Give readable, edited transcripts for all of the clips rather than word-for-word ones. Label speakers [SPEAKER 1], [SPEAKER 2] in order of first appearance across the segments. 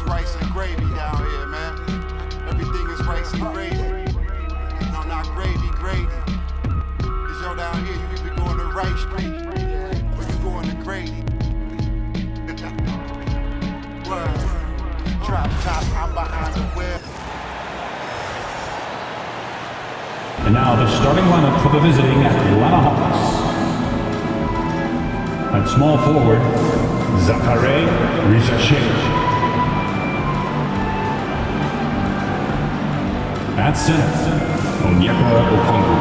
[SPEAKER 1] rice and gravy down here, man. Everything is rice and gravy. No, not gravy, Grady. Cause yo, down here, you either going to Rice Street or you going to Grady. Word. Drop top, I'm behind the whip.
[SPEAKER 2] And now the starting lineup for the visiting Atlanta Hawks. At small forward, Zaccharie Rizaché. At center, Onyeka Okongwu.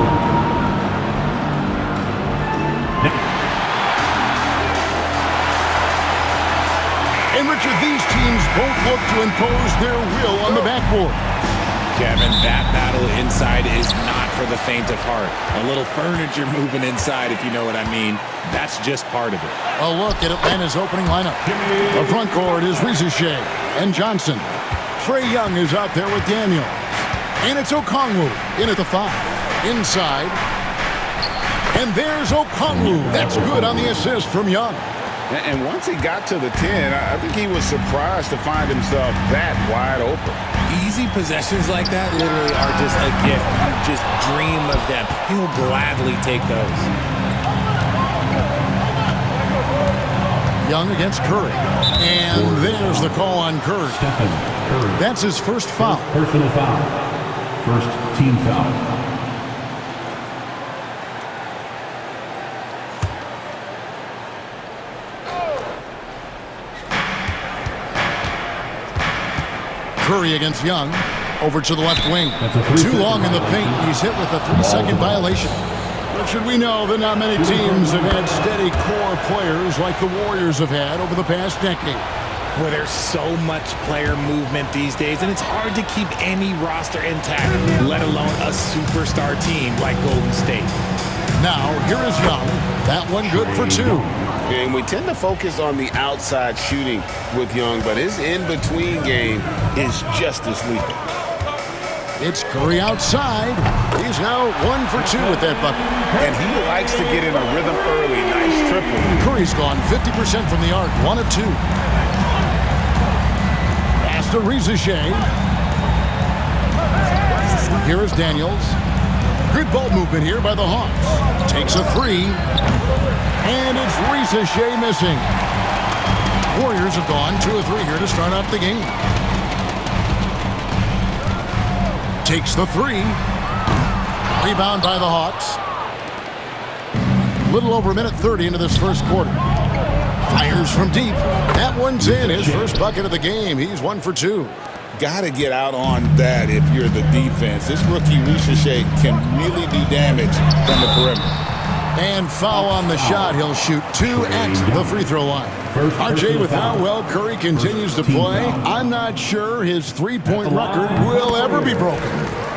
[SPEAKER 3] And Richard, these teams both look to impose their will on the backboard.
[SPEAKER 4] Kevin, that battle inside is not for the faint of heart. A little furniture moving inside, if you know what I mean. That's just part of it.
[SPEAKER 3] A look at Atlanta's opening lineup. The front court is Rizaché and Johnson. Trae Young is out there with Daniel. And it's Okongwu in at the 5. Inside. And there's Okongwu. That's good on the assist from Young.
[SPEAKER 5] And once he got to the 10, I think he was surprised to find himself that wide open.
[SPEAKER 4] Easy possessions like that literally are just a gift. You just dream of them. He'll gladly take those.
[SPEAKER 3] Young against Curry. And there's the call on Curry.
[SPEAKER 2] Stephen Curry.
[SPEAKER 3] That's his first foul.
[SPEAKER 2] Personal foul. First team foul.
[SPEAKER 3] Curry against Young. Over to the left wing. Too long in the paint. He's hit with a 3-second violation. Richard, we know that not many teams have had steady core players like the Warriors have had over the past decade.
[SPEAKER 4] Well, there's so much player movement these days, and it's hard to keep any roster intact, let alone a superstar team like Golden State.
[SPEAKER 3] Now, here is Young. That one good for 2.
[SPEAKER 5] And we tend to focus on the outside shooting with Young, but his in-between game is just as lethal.
[SPEAKER 3] It's Curry outside. He's now 1 for 2 with that bucket.
[SPEAKER 5] And he likes to get in a rhythm early. Nice triple.
[SPEAKER 3] Curry's gone 50% from the arc, 1 of 2. Pass to Rizaché. Here is Daniels. Good ball movement here by the Hawks. Takes a 3. And it's Rizaché missing. Warriors have gone 2 of 3 here to start out the game. Takes the 3. Rebound by the Hawks. Little over a minute 30 into this first quarter. Fires from deep. That one's in. His first bucket of the game. He's 1 for 2.
[SPEAKER 5] Got to get out on that if you're the defense. This rookie Rizaché can really do damage from the perimeter.
[SPEAKER 3] And foul on the shot. He'll shoot 2 at the free throw line. RJ, with how well Curry continues to play, I'm not sure his three-point record will ever be broken.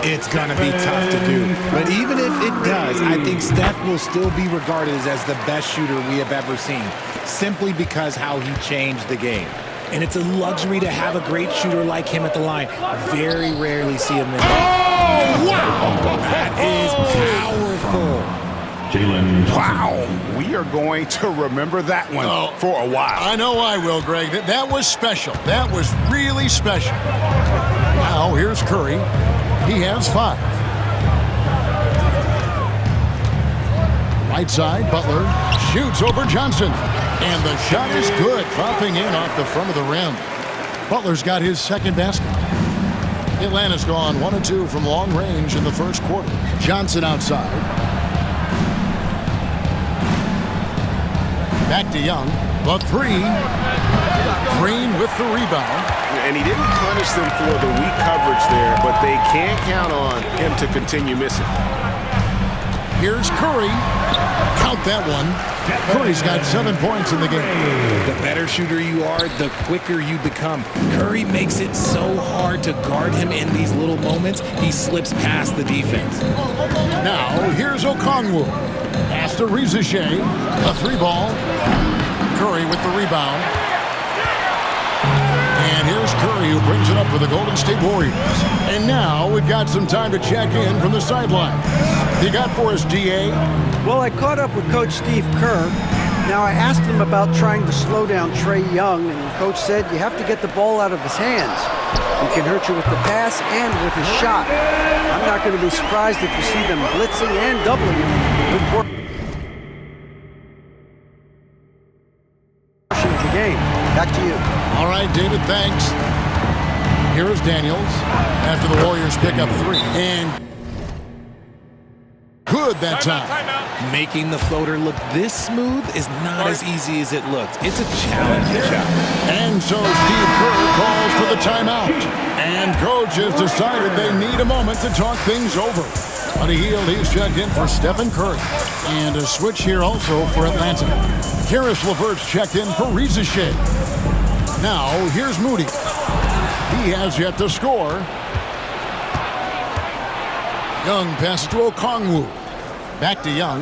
[SPEAKER 4] It's going to be tough to do. But even if it does, I think Steph will still be regarded as the best shooter we have ever seen, simply because how he changed the game. And it's a luxury to have a great shooter like him at the line. Very rarely see him in the...
[SPEAKER 3] Oh, wow!
[SPEAKER 4] That is powerful.
[SPEAKER 5] Wow, we are going to remember that one for a while.
[SPEAKER 3] I know I will, Greg. That was special. That was really special. Now, here's Curry. He has 5. Right side, Butler shoots over Johnson. And the shot is good, dropping in off the front of the rim. Butler's got his second basket. Atlanta's gone 1 of 2 from long range in the first quarter. Johnson outside. Back to Young. The 3. Green with the rebound.
[SPEAKER 5] And he didn't punish them for the weak coverage there, but they can't count on him to continue missing.
[SPEAKER 3] Here's Curry. Count that one. Curry's got 7 points in the game.
[SPEAKER 4] The better shooter you are, the quicker you become. Curry makes it so hard to guard him in these little moments, he slips past the defense.
[SPEAKER 3] Now, here's Okongwu. Pass to Rizaché. A 3-ball. Curry with the rebound. And here's Curry, who brings it up for the Golden State Warriors. And now we've got some time to check in from the sideline. You got for us, D.A.?
[SPEAKER 6] Well, I caught up with Coach Steve Kerr. Now, I asked him about trying to slow down Trae Young, and Coach said you have to get the ball out of his hands. He can hurt you with the pass and with his shot. I'm not going to be surprised if you see them blitzing and doubling him. The game. Back to you.
[SPEAKER 3] All right, David, thanks. Here is Daniels after the Warriors pick up 3. And good that time.
[SPEAKER 4] Making the floater look this smooth is not as easy as it looked. It's a challenging shot.
[SPEAKER 3] And so Steve Kerr calls for the timeout. And coach has decided they need a moment to talk things over. On the heel, he's checked in for Stephen Curry. And a switch here also for Atlanta. Karis LeVert's checked in for Reza Shea. Now, here's Moody. He has yet to score. Young passes to Okongwu. Back to Young.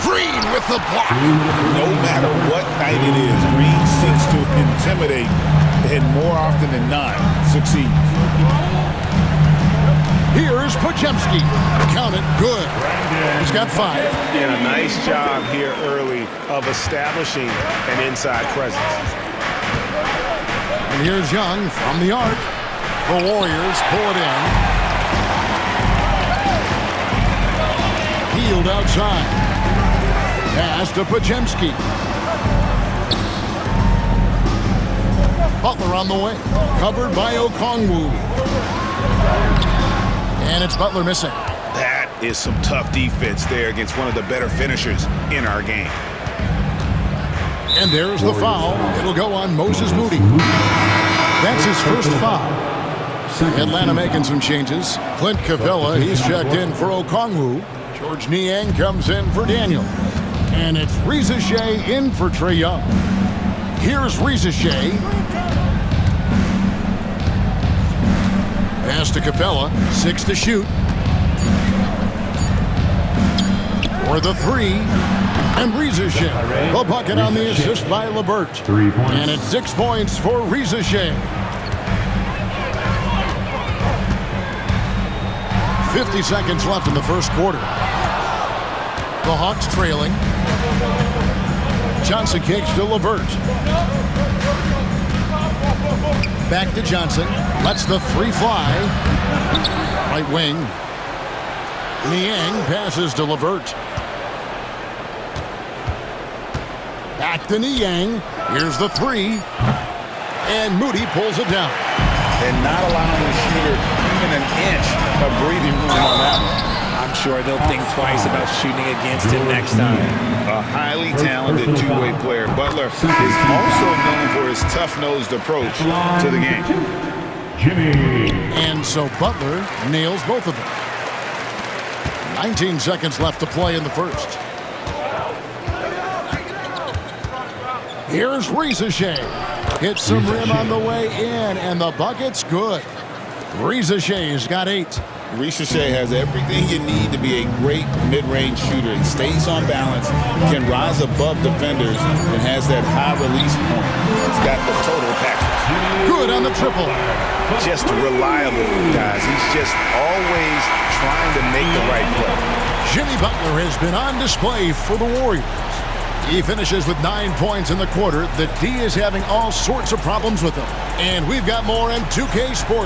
[SPEAKER 3] Green with the block.
[SPEAKER 5] No matter what night it is, Green seeks to intimidate and more often than not succeeds.
[SPEAKER 3] Here's Podziemski. Count it. Good. He's got 5.
[SPEAKER 5] And a nice job here early of establishing an inside presence.
[SPEAKER 3] And here's Young from the arc. The Warriors pull it in. Healed outside. Pass to Podziemski. Butler on the way. Covered by Okongwu. And it's Butler missing.
[SPEAKER 5] That is some tough defense there against one of the better finishers in our game.
[SPEAKER 3] And there's the foul. It'll go on Moses Moody. That's his first foul. Atlanta making some changes. Clint Capella, he's checked in for Okongwu. George Niang comes in for Daniel. And it's Reza Shea in for Trae Young. Here's Reza Shea. Pass to Capella. 6 to shoot. For the 3. And Reza Shea. A bucket on the assist by LeVert.
[SPEAKER 2] 3 points.
[SPEAKER 3] And it's 6 points for Reza Shea. 50 seconds left in the first quarter. The Hawks trailing. Johnson kicks to LeVert. Back to Johnson. Lets the 3 fly. Right wing. Niang passes to LeVert. Back to Niang. Here's the 3. And Moody pulls it down.
[SPEAKER 5] And not allowing the shooter even an inch of breathing room on that one.
[SPEAKER 4] I'm sure they'll think twice about shooting against him next time.
[SPEAKER 5] A highly talented two-way player. Butler is also known for his tough-nosed approach to the game.
[SPEAKER 2] Jimmy.
[SPEAKER 3] And so Butler nails both of them. 19 seconds left to play in the first. Here's Reza Shea. Hits some rim on the way in, and the bucket's good. Reza Shea's got 8.
[SPEAKER 5] Reza Shea has everything you need to be a great mid-range shooter. He stays on balance, can rise above defenders, and has that high release point. He's got the total package.
[SPEAKER 3] Good on the triple.
[SPEAKER 5] Just reliable, guys. He's just always trying to make the right play.
[SPEAKER 3] Jimmy Butler has been on display for the Warriors. He finishes with 9 points in the quarter. The D is having all sorts of problems with him. And we've got more in 2K Sports.